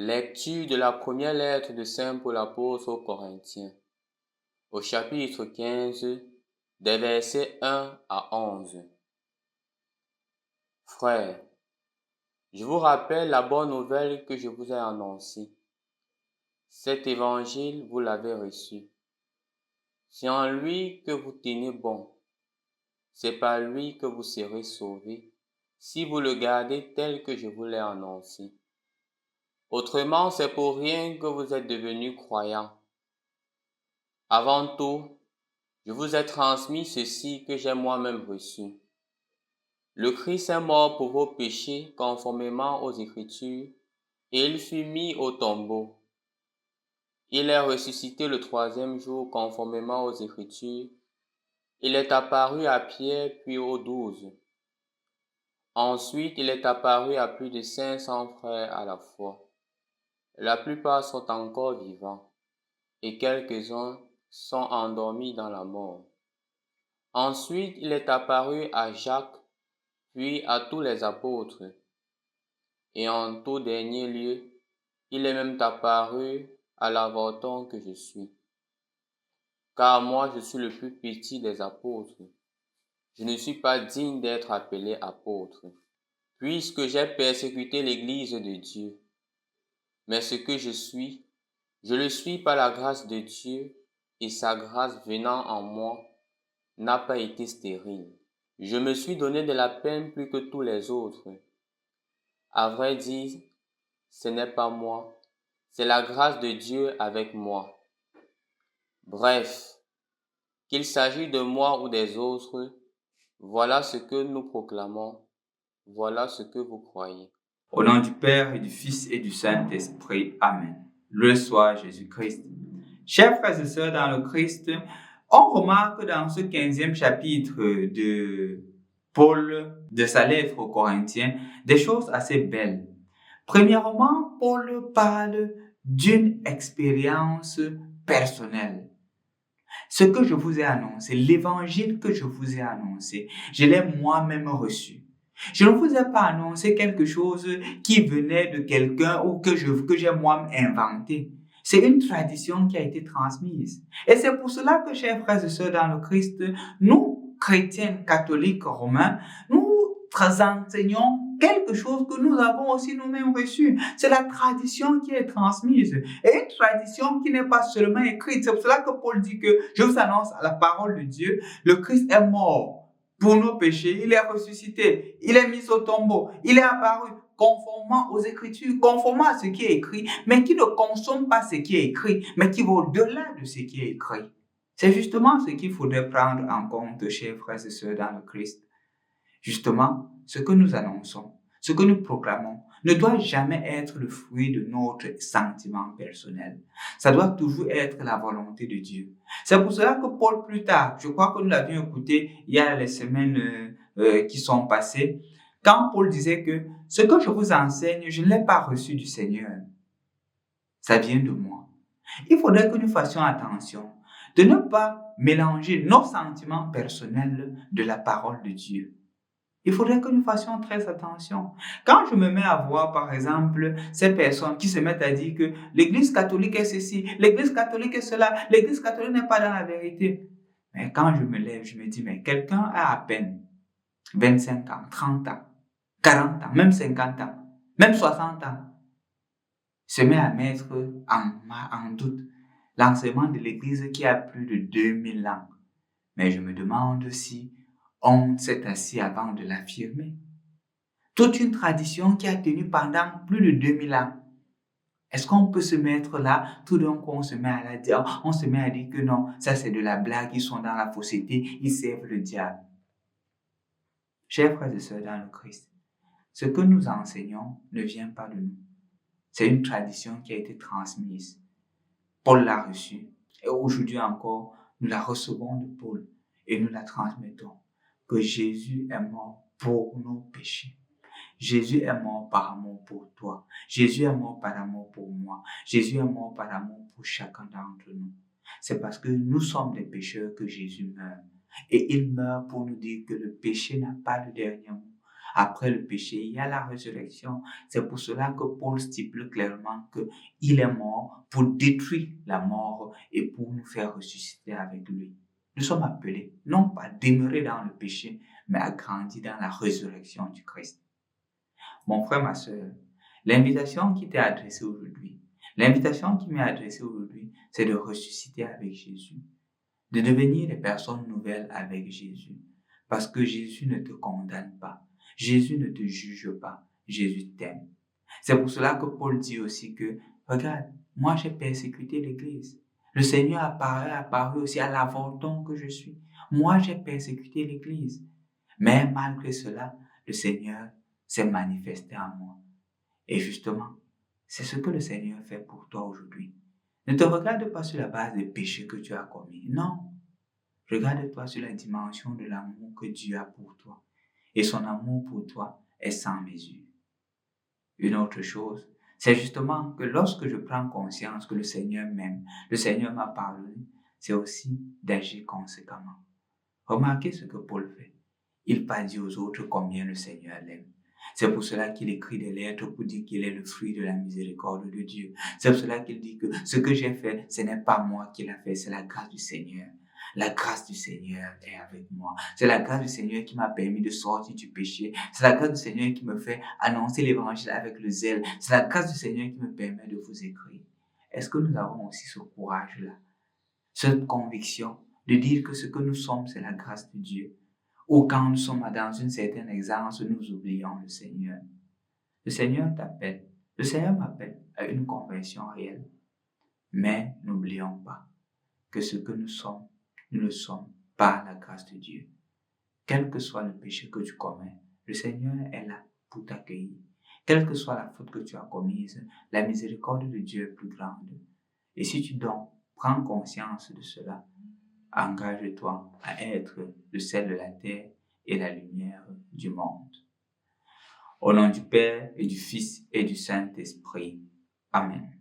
Lecture de la première lettre de Saint Paul apôtre aux Corinthiens, au chapitre 15, des versets 1 à 11. Frères, je vous rappelle la bonne nouvelle que je vous ai annoncée. Cet évangile, vous l'avez reçu. C'est en lui que vous tenez bon. C'est par lui que vous serez sauvés, si vous le gardez tel que je vous l'ai annoncé. Autrement, c'est pour rien que vous êtes devenus croyants. Avant tout, je vous ai transmis ceci que j'ai moi-même reçu. Le Christ est mort pour vos péchés conformément aux Écritures, et il fut mis au tombeau. Il est ressuscité le troisième jour conformément aux Écritures. Il est apparu à Pierre puis aux 12. Ensuite, il est apparu à plus de 500 frères à la fois. La plupart sont encore vivants, et quelques-uns sont endormis dans la mort. Ensuite, il est apparu à Jacques, puis à tous les apôtres. Et en tout dernier lieu, il est même apparu à l'avorton que je suis. Car moi, je suis le plus petit des apôtres. Je ne suis pas digne d'être appelé apôtre, puisque j'ai persécuté l'Église de Dieu. Mais ce que je le suis par la grâce de Dieu, et sa grâce venant en moi n'a pas été stérile. Je me suis donné de la peine plus que tous les autres. À vrai dire, ce n'est pas moi, c'est la grâce de Dieu avec moi. Bref, qu'il s'agisse de moi ou des autres, voilà ce que nous proclamons, voilà ce que vous croyez. Au nom du Père et du Fils et du Saint-Esprit. Amen. Le soit Jésus-Christ. Chers frères et sœurs dans le Christ, on remarque dans ce 15e chapitre de Paul, de sa lettre aux Corinthiens, des choses assez belles. Premièrement, Paul parle d'une expérience personnelle. Ce que je vous ai annoncé, l'évangile que je vous ai annoncé, je l'ai moi-même reçu. Je ne vous ai pas annoncé quelque chose qui venait de quelqu'un ou que j'ai moi-même inventé. C'est une tradition qui a été transmise. Et c'est pour cela que, chers frères et sœurs dans le Christ, nous, chrétiens catholiques romains, nous enseignons quelque chose que nous avons aussi nous-mêmes reçu. C'est la tradition qui est transmise. Et une tradition qui n'est pas seulement écrite. C'est pour cela que Paul dit que je vous annonce la parole de Dieu. Le Christ est mort pour nos péchés. Il est ressuscité. Il est mis au tombeau. Il est apparu conformément aux Écritures, conformément à ce qui est écrit, mais qui ne consomme pas ce qui est écrit, mais qui va au-delà de ce qui est écrit. C'est justement ce qu'il faudrait prendre en compte, chers frères et sœurs dans le Christ. Justement, ce que nous annonçons, ce que nous proclamons, ne doit jamais être le fruit de notre sentiment personnel. Ça doit toujours être la volonté de Dieu. C'est pour cela que Paul, plus tard, je crois que nous l'avions écouté il y a les semaines qui sont passées, quand Paul disait que ce que je vous enseigne, je ne l'ai pas reçu du Seigneur. Ça vient de moi. Il faudrait que nous fassions attention de ne pas mélanger nos sentiments personnels de la parole de Dieu. Il faudrait que nous fassions très attention. Quand je me mets à voir, par exemple, ces personnes qui se mettent à dire que l'Église catholique est ceci, l'Église catholique est cela, l'Église catholique n'est pas dans la vérité. Mais quand je me lève, je me dis, mais quelqu'un a à peine 25 ans, 30 ans, 40 ans, même 50 ans, même 60 ans, se met à mettre en doute l'enseignement de l'Église qui a plus de 2000 ans. Mais je me demande si on s'est assis avant de l'affirmer. Toute une tradition qui a tenu pendant plus de 2000 ans. Est-ce qu'on peut se mettre là, tout d'un coup on se met à dire que non, ça c'est de la blague, ils sont dans la fausseté, ils servent le diable. Chers frères et sœurs dans le Christ, ce que nous enseignons ne vient pas de nous. C'est une tradition qui a été transmise. Paul l'a reçue. Et aujourd'hui encore, nous la recevons de Paul et nous la transmettons. Que Jésus est mort pour nos péchés. Jésus est mort par amour pour toi. Jésus est mort par amour pour moi. Jésus est mort par amour pour chacun d'entre nous. C'est parce que nous sommes des pécheurs que Jésus meurt. Et il meurt pour nous dire que le péché n'a pas le dernier mot. Après le péché, il y a la résurrection. C'est pour cela que Paul stipule clairement qu'il est mort pour détruire la mort et pour nous faire ressusciter avec lui. Nous sommes appelés non pas à demeurer dans le péché, mais à grandir dans la résurrection du Christ. Mon frère, ma soeur, l'invitation qui t'est adressée aujourd'hui, l'invitation qui m'est adressée aujourd'hui, c'est de ressusciter avec Jésus, de devenir des personnes nouvelles avec Jésus, parce que Jésus ne te condamne pas, Jésus ne te juge pas, Jésus t'aime. C'est pour cela que Paul dit aussi que, regarde, moi j'ai persécuté l'Église. Le Seigneur apparu aussi à l'avorton que je suis. Moi j'ai persécuté l'Église. Mais malgré cela, le Seigneur s'est manifesté en moi. Et justement, c'est ce que le Seigneur fait pour toi aujourd'hui. Ne te regarde pas sur la base des péchés que tu as commis. Non. Regarde-toi sur la dimension de l'amour que Dieu a pour toi. Et son amour pour toi est sans mesure. Une autre chose, c'est justement que lorsque je prends conscience que le Seigneur m'aime, le Seigneur m'a pardonné, c'est aussi d'agir conséquemment. Remarquez ce que Paul fait. Il pas dit aux autres combien le Seigneur l'aime. C'est pour cela qu'il écrit des lettres pour dire qu'il est le fruit de la miséricorde de Dieu. C'est pour cela qu'il dit que ce que j'ai fait, ce n'est pas moi qui l'a fait, c'est la grâce du Seigneur. La grâce du Seigneur est avec moi. C'est la grâce du Seigneur qui m'a permis de sortir du péché. C'est la grâce du Seigneur qui me fait annoncer l'évangile avec le zèle. C'est la grâce du Seigneur qui me permet de vous écrire. Est-ce que nous avons aussi ce courage-là, cette conviction de dire que ce que nous sommes, c'est la grâce de Dieu? Ou quand nous sommes dans une certaine exigence, nous oublions le Seigneur. Le Seigneur t'appelle. Le Seigneur m'appelle à une conversion réelle. Mais n'oublions pas que ce que nous sommes, nous le sommes par la grâce de Dieu. Quel que soit le péché que tu commets, le Seigneur est là pour t'accueillir. Quelle que soit la faute que tu as commise, la miséricorde de Dieu est plus grande. Et si tu donc prends conscience de cela, engage-toi à être le sel de la terre et la lumière du monde. Au nom du Père et du Fils et du Saint-Esprit. Amen.